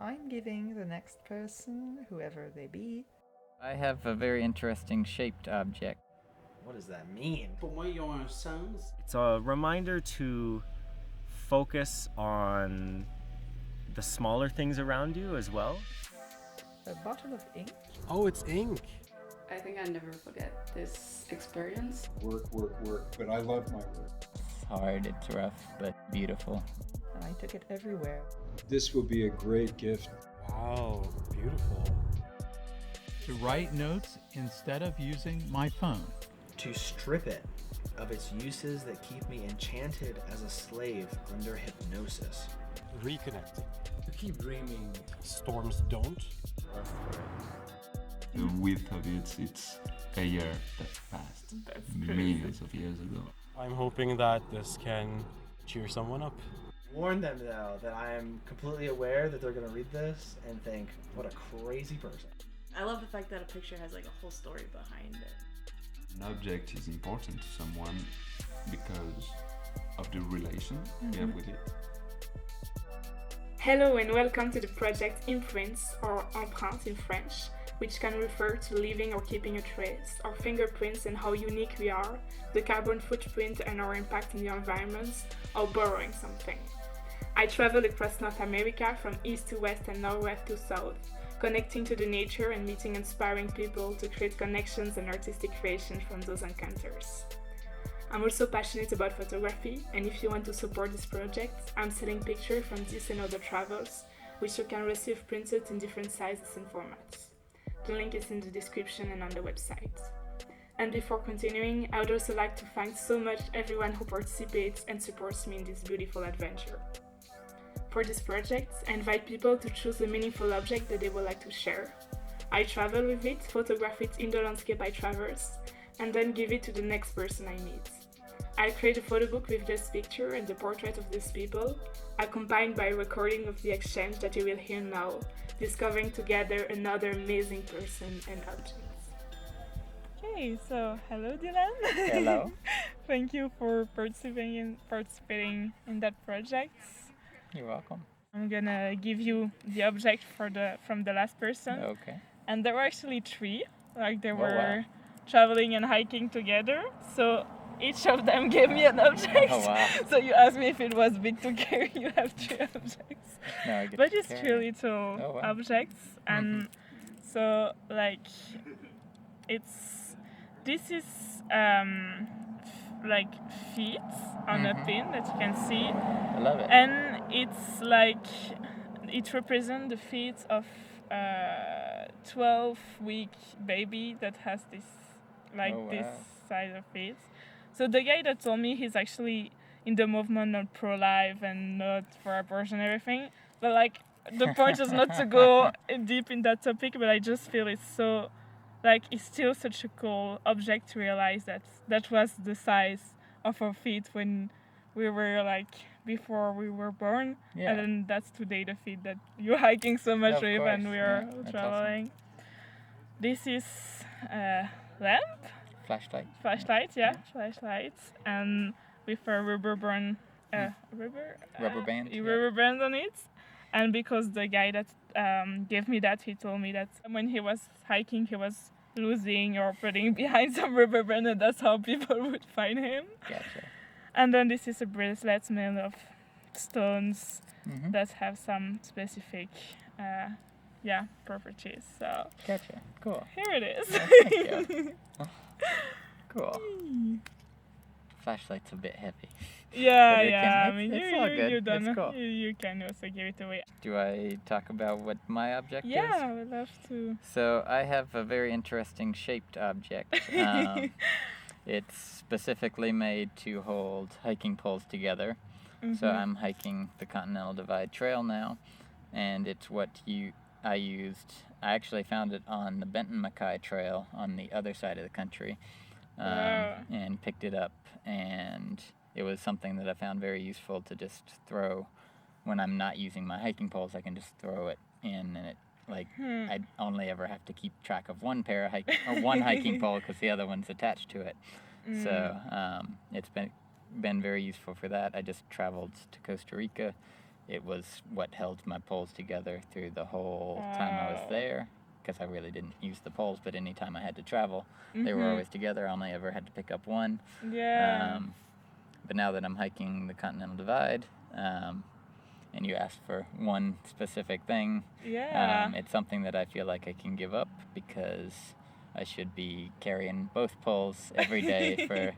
I'm giving the next person, whoever they be. I have a very interesting shaped object. What does that mean? Pour moi, ils ont un sens. It's a reminder to focus on the smaller things around you as well. A bottle of ink. Oh, it's ink. I think I never forget this experience. Work, but I love my work. It's hard, it's rough, but beautiful. And I took it everywhere. This will be a great gift. Wow, beautiful. To write notes instead of using my phone. To strip it of its uses that keep me enchanted as a slave under hypnosis. Reconnecting. To keep dreaming. Storms don't. The width of it's a year that passed. That's millions of years ago. I'm hoping that this can cheer someone up. Warn them though that I am completely aware that they're gonna read this and think, what a crazy person. I love the fact that a picture has like a whole story behind it. An object is important to someone because of the relation you have with it. Hello and welcome to the project Imprints, or Imprints in French, which can refer to leaving or keeping a trace, our fingerprints and how unique we are, the carbon footprint and our impact in the environment, or borrowing something. I travel across North America from east to west and northwest to south, connecting to the nature and meeting inspiring people to create connections and artistic creation from those encounters. I'm also passionate about photography, and if you want to support this project, I'm selling pictures from this and other travels, which you can receive printed in different sizes and formats. The link is in the description and on the website. And before continuing, I would also like to thank so much everyone who participates and supports me in this beautiful adventure. For this project, I invite people to choose a meaningful object that they would like to share. I travel with it, photograph it in the landscape I traverse, and then give it to the next person I meet. I'll create a photo book with this picture and the portrait of these people, accompanied by a recording of the exchange that you will hear now, discovering together another amazing person and object. Okay, so hello Dylan. Hello. Thank you for participating in that project. You're welcome. I'm gonna give you the object from the last person. Okay. And there were actually three, like they Oh, were wow. traveling and hiking together. So each of them gave me an object. Oh, wow. So you asked me if it was big to carry. You have three objects. No, I get But to it's carry three it. little Oh, wow. objects, and so like this is like feet on a pin that you can see. I love it. And it's like it represents the feet of 12-week baby that has this this size of feet. So the guy that told me he's actually in the movement not pro-life and not for abortion and everything. But like the point is not to go deep in that topic, but I just feel it's so it's still such a cool object to realize that was the size of our feet when we were before we were born. Yeah. And then that's today the feet that you're hiking so much Of with course, and we are yeah, traveling. awesome. This is a lamp. Flashlight. Flashlight, and with a rubber band, Rubber band, yeah. rubber band on it. And because the guy that gave me that, he told me that when he was hiking, he was losing or putting behind some rubber band, and that's how people would find him. Gotcha. And then this is a bracelet made of stones Mhm. that have some specific, properties. So Gotcha. Cool. here it is. Thank you. Cool. Flashlight's a bit heavy. Yeah, But it yeah. can- I mean, it's all good. you done. It's cool. You can also give it away. Do I talk about what my object is? Yeah, I would love to. So I have a very interesting shaped object. It's specifically made to hold hiking poles together. So I'm hiking the Continental Divide Trail now, and it's what I used. I actually found it on the Benton Mackay Trail on the other side of the country, Wow. and picked it up, and it was something that I found very useful to just throw when I'm not using my hiking poles. I can just throw it in, and it I only ever have to keep track of one pair of one hiking pole because the other one's attached to it. So it's been very useful for that. I just traveled to Costa Rica it was what held my poles together through the whole time I was there, because I really didn't use the poles, but anytime I had to travel, they were always together. I only ever had to pick up one. Yeah. But now that I'm hiking the Continental Divide, and you asked for one specific thing, it's something that I feel like I can give up, because I should be carrying both poles every day for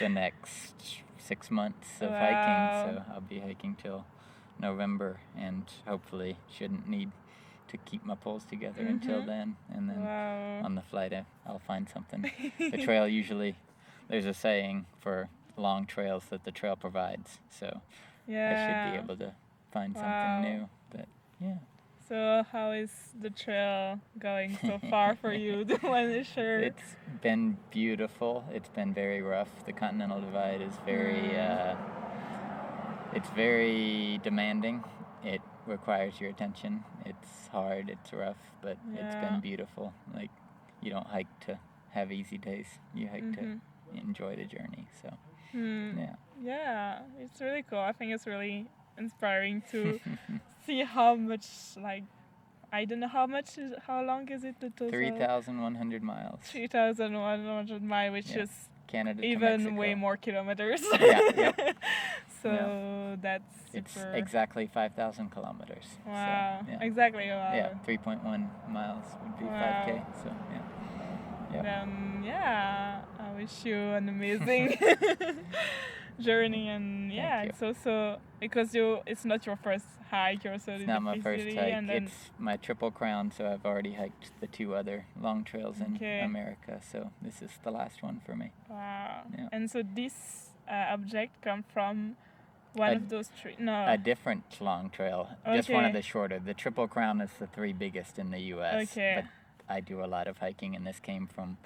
the next 6 months of hiking. So I'll be hiking till November, and hopefully shouldn't need to keep my poles together until then. And then on the flight I'll find something. The trail usually, there's a saying for long trails that the trail provides, so I should be able to find something new. But yeah. So how is the trail going so far for you? The one is sure. It's been beautiful. It's been very rough. The Continental Divide is it's very demanding. It requires your attention. It's hard, it's rough, but it's been beautiful. Like, you don't hike to have easy days. You hike to enjoy the journey. So yeah, it's really cool. I think it's really inspiring to see how much, like, I don't know how long is it the total? 3,100 miles. 3,100 miles, which is Canada to even Mexico. Way more kilometers. So that's super... It's exactly 5,000 kilometers. Wow. So, Exactly. Wow. Yeah, 3.1 miles would be 5K. So I wish you an amazing journey, and it's also because it's not your first hike. You're also it's not my first hike. It's my Triple Crown, so I've already hiked the 2 other long trails in America. So this is the last one for me. Wow. Yeah. And so this object come from one of those trees? No. A different long trail. Just one of the shorter. The Triple Crown is the 3 biggest in the U.S. But I do a lot of hiking, and this came from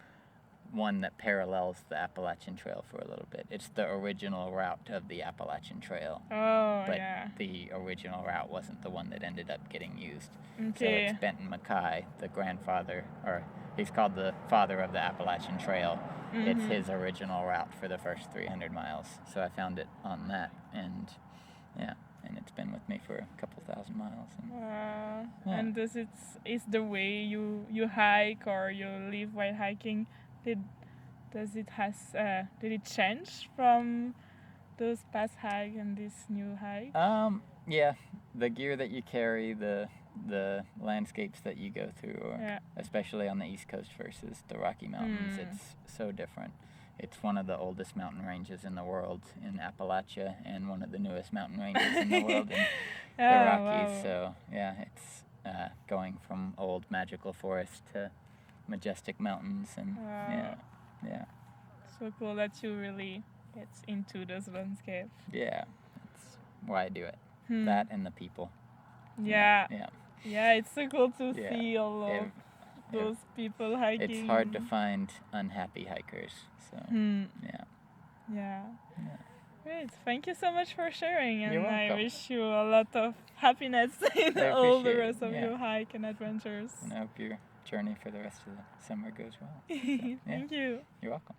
one that parallels the Appalachian Trail for a little bit. It's the original route of the Appalachian Trail. But the original route wasn't the one that ended up getting used. So it's Benton MacKay, the grandfather, or he's called the father of the Appalachian Trail. It's his original route for the first 300 miles. So I found it on that, and it's been with me for a couple thousand miles. And, and is the way you hike or you live while hiking, did it change from those past hike and this new hike? Yeah, the gear that you carry, the landscapes that you go through, or especially on the East Coast versus the Rocky Mountains, it's so different. It's one of the oldest mountain ranges in the world in Appalachia, and one of the newest mountain ranges in the world in the Rockies. Wow. So it's going from old magical forest to majestic mountains, and so cool that you really get into those landscapes. Yeah, that's why I do it. That and the people. Yeah, it's so cool to see all of those people hiking. It's hard to find unhappy hikers, so Great, thank you so much for sharing, and You're welcome. I wish you a lot of happiness in all the rest of your hike and adventures. And I hope your journey for the rest of the summer goes well. Thank you. You're welcome.